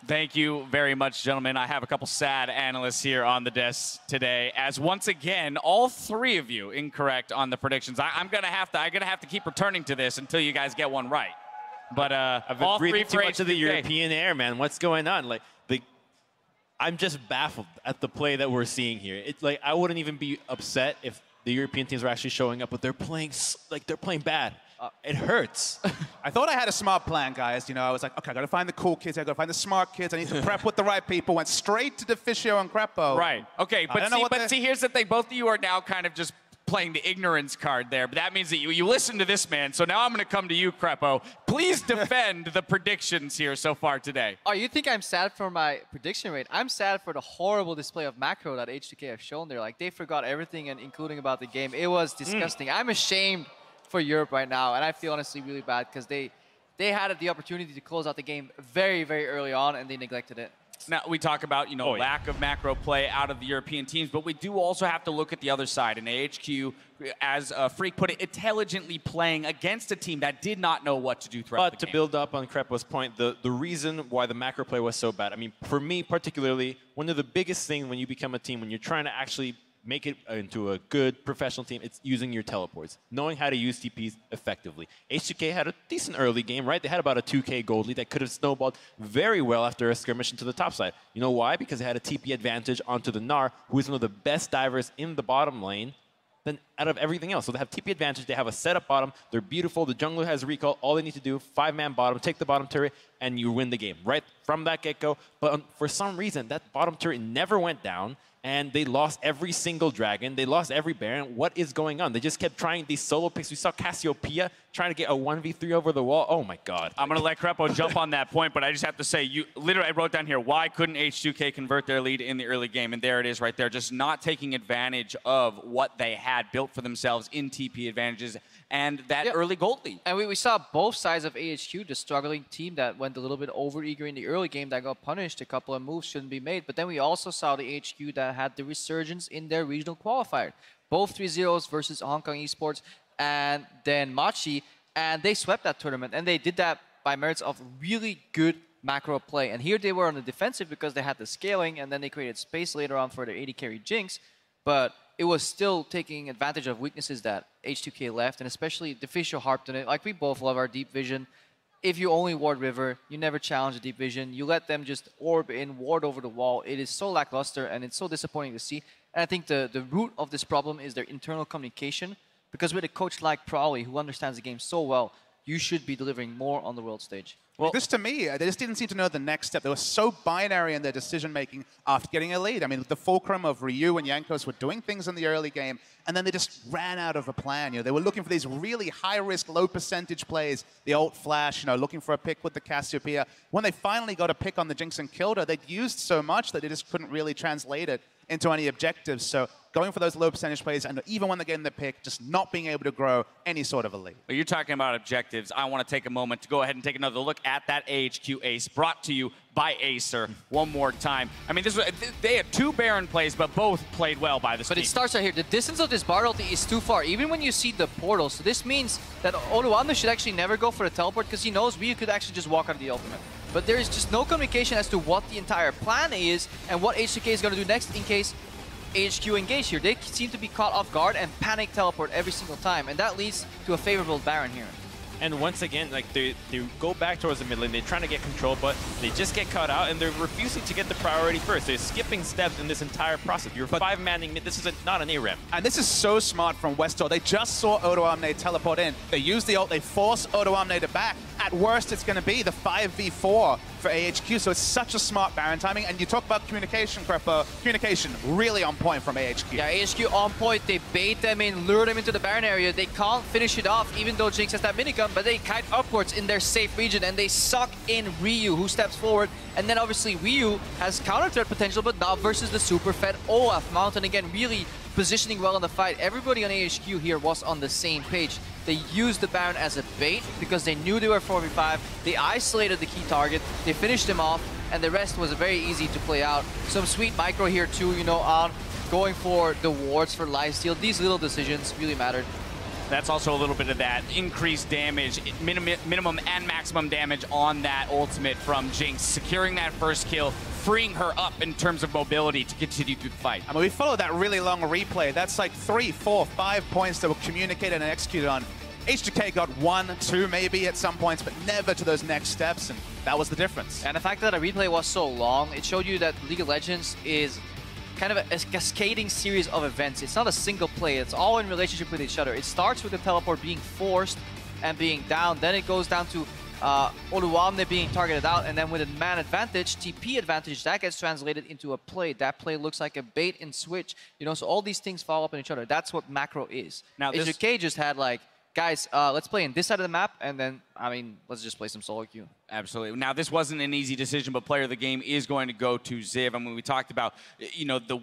Thank you very much, gentlemen. I have a couple sad analysts here on the desk today, as once again, all three of you incorrect on the predictions. I'm gonna have to keep returning to this until you guys get one right. But I've been breathing too much of the European air, man. What's going on? Like, I'm just baffled at the play that we're seeing here. It's like I wouldn't even be upset if the European teams were actually showing up, but they're playing bad. It hurts. I thought I had a smart plan, guys. You know, I was like, okay, I got to find the cool kids. I got to find the smart kids. I need to prep with the right people. Went straight to Deficio and Crepo. Right. Okay, but see, here's the thing. Both of you are now kind of just playing the ignorance card there, but that means that you listen to this man. So now I'm going to come to you, Crepo. Please defend the predictions here so far today. Oh, you think I'm sad for my prediction rate? I'm sad for the horrible display of macro that H2K have shown there. Like, they forgot everything, and including about the game. It was disgusting. I'm ashamed for Europe right now, and I feel honestly really bad because they had the opportunity to close out the game very, very early on, and they neglected it. Now, we talk about, lack of macro play out of the European teams, but we do also have to look at the other side. And AHQ, as Freak put it, intelligently playing against a team that did not know what to do throughout the game. But to build up on Crepo's point, the reason why the macro play was so bad, I mean, for me particularly, one of the biggest things when you become a team, when you're trying to actually make it into a good professional team, it's using your teleports, knowing how to use TPs effectively. H2K had a decent early game, right? They had about a 2K gold lead that could have snowballed very well after a skirmish into the top side. You know why? Because they had a TP advantage onto the Gnar, who is one of the best divers in the bottom lane than out of everything else. So they have TP advantage, they have a setup bottom, they're beautiful, the jungler has recall, all they need to do, 5-man bottom, take the bottom turret, and you win the game, right from that get-go. But for some reason, that bottom turret never went down, and they lost every single dragon. They lost every Baron. What is going on? They just kept trying these solo picks. We saw Cassiopeia trying to get a 1v3 over the wall. Oh, my God. I'm going to let Crepo jump on that point, but I just have to say, literally, I wrote down here, why couldn't H2K convert their lead in the early game? And there it is right there, just not taking advantage of what they had built for themselves in TP advantages and that early gold lead. And we saw both sides of AHQ, the struggling team that went a little bit over-eager in the early game that got punished. A couple of moves shouldn't be made. But then we also saw the AHQ that had the resurgence in their regional qualifier. Both 3-0s versus Hong Kong Esports and then Machi. And they swept that tournament. And they did that by merits of really good macro play. And here they were on the defensive because they had the scaling. And then they created space later on for their AD carry Jinx. But it was still taking advantage of weaknesses that H2K left, and especially Deficio harped on it. Like, we both love our deep vision. If you only ward river, you never challenge the deep vision. You let them just orb in, ward over the wall. It is so lackluster, and it's so disappointing to see. And I think the root of this problem is their internal communication, because with a coach like Prowley, who understands the game so well, you should be delivering more on the world stage. Well, this to me, they just didn't seem to know the next step. They were so binary in their decision-making after getting a lead. I mean, the fulcrum of Ryu and Jankos were doing things in the early game, and then they just ran out of a plan. You know, they were looking for these really high-risk, low-percentage plays, the ult flash, looking for a pick with the Cassiopeia. When they finally got a pick on the Jinx and killed her, they'd used so much that they just couldn't really translate it into any objectives. So going for those low percentage plays, and even when they're getting the pick, just not being able to grow any sort of a lead. Well, you're talking about objectives. I want to take a moment to go ahead and take another look at that AHQ ace brought to you by Acer one more time. I mean, they had two Baron plays, but both played well by this team. But it starts right here. The distance of this Bard ulti is too far, even when you see the portal. So this means that Odoamne should actually never go for the teleport, because he knows Ryu could actually just walk out of the ultimate. But there is just no communication as to what the entire plan is and what H2K is going to do next in case AHQ engage here. They seem to be caught off guard and panic teleport every single time, and that leads to a favorable Baron here. And once again, like they go back towards the mid lane, they're trying to get control, but they just get caught out, and they're refusing to get the priority first. They're skipping steps in this entire process. You're 5-manning mid. This is not an ARAM. And this is so smart from Westor. They just saw Odoamne teleport in. They use the ult. They force Odoamne to back. At worst, it's going to be the 5v4 for AHQ, so it's such a smart Baron timing. And you talk about communication, Crepo. Communication really on point from AHQ. Yeah, AHQ on point. They bait them in, lure them into the Baron area. They can't finish it off, even though Jinx has that minigun, but they kite upwards in their safe region, and they suck in Ryu, who steps forward. And then obviously Ryu has counter threat potential, but not versus the super fed Olaf. Mountain again really positioning well in the fight. Everybody on AHQ here was on the same page. They used the Baron as a bait because they knew they were 4v5. They isolated the key target. They finished him off, and the rest was very easy to play out. Some sweet micro here too, on going for the wards for lifesteal. These little decisions really mattered. That's also a little bit of that increased damage, minimum and maximum damage on that ultimate from Jinx, securing that first kill, freeing her up in terms of mobility to continue through the fight. I mean, we followed that really long replay. That's like 3, 4, 5 points that were communicated and executed on. H2K got 1, 2 maybe at some points, but never to those next steps, and that was the difference. And the fact that a replay was so long, it showed you that League of Legends is kind of a cascading series of events. It's not a single play. It's all in relationship with each other. It starts with the teleport being forced and being down. Then it goes down to Oluwamne being targeted out. And then with a man advantage, TP advantage, that gets translated into a play. That play looks like a bait and switch. You know, so all these things follow up on each other. That's what macro is. Now, H2K just had like, guys, let's play in this side of the map, and then, I mean, let's just play some solo queue. Absolutely. Now, this wasn't an easy decision, but player of the game is going to go to Ziv. And when we talked about, you know, the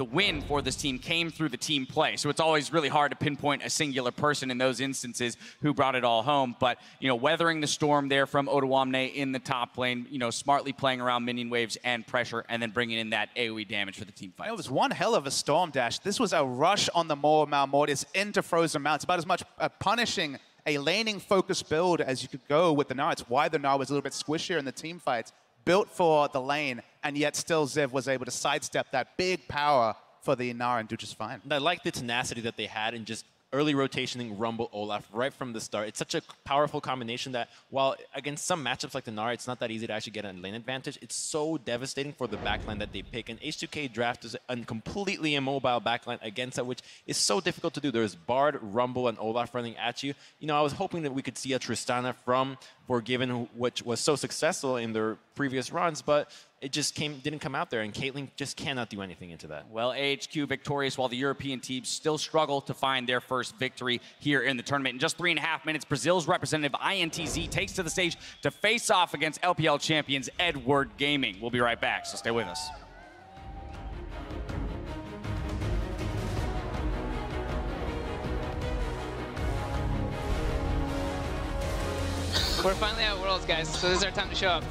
win for this team came through the team play. So it's always really hard to pinpoint a singular person in those instances who brought it all home. But, you know, weathering the storm there from Oluwamne in the top lane, you know, smartly playing around minion waves and pressure, and then bringing in that AoE damage for the team fight. It was one hell of a storm dash. This was a rush on the Malmortis into Frozen Mounts. About as much punishing a laning-focused build as you could go with the Gnar. It's why the Gnar was a little bit squishier in the team fights. Built for the lane, and yet still Ziv was able to sidestep that big power for the Gnar and do just fine. And I like the tenacity that they had in just early rotationing Rumble Olaf right from the start. It's such a powerful combination that while against some matchups like the Gnar, it's not that easy to actually get a lane advantage, it's so devastating for the backline that they pick. And H2K draft is a completely immobile backline against that, which is so difficult to do. There's Bard, Rumble, and Olaf running at you. You know, I was hoping that we could see a Tristana from Forgiven, which was so successful in their previous runs, but it just didn't come out there, and Caitlyn just cannot do anything into that. Well, AHQ victorious while the European teams still struggle to find their first victory here in the tournament. In just 3.5 minutes, Brazil's representative INTZ takes to the stage to face off against LPL champions Edward Gaming. We'll be right back, so stay with us. We're finally at Worlds, guys, so this is our time to show up.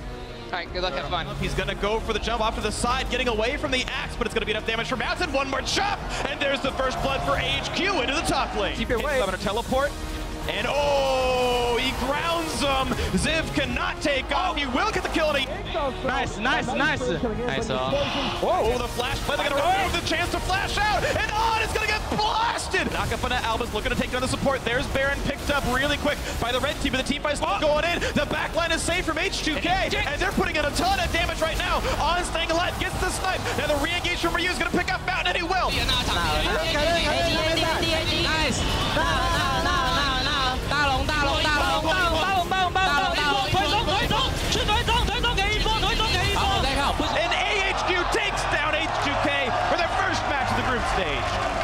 All right, good luck, have fun. He's going to go for the jump off to the side, getting away from the axe, but it's going to be enough damage for Mountain. One more chop, and there's the first blood for AHQ into the top lane. Keep your way. Having a teleport, and oh, he grounds him. Ziv cannot take off. He will get the kill. Nice. Nice. Whoa, the flash play. They're going to remove the chance to flash out, and On is going to get blasted. Nakafuna Albus looking to take down the support. There's Baron picked up really quick by the red team, but the team fight's still going in. The backline is safe from H2K, and they're putting in a ton of damage right now. On staying alive, gets the snipe. Now the re-engage from Ryu is going to pick up Mountain, and he will. Nice. And AHQ takes down H2K for their first match of the group stage.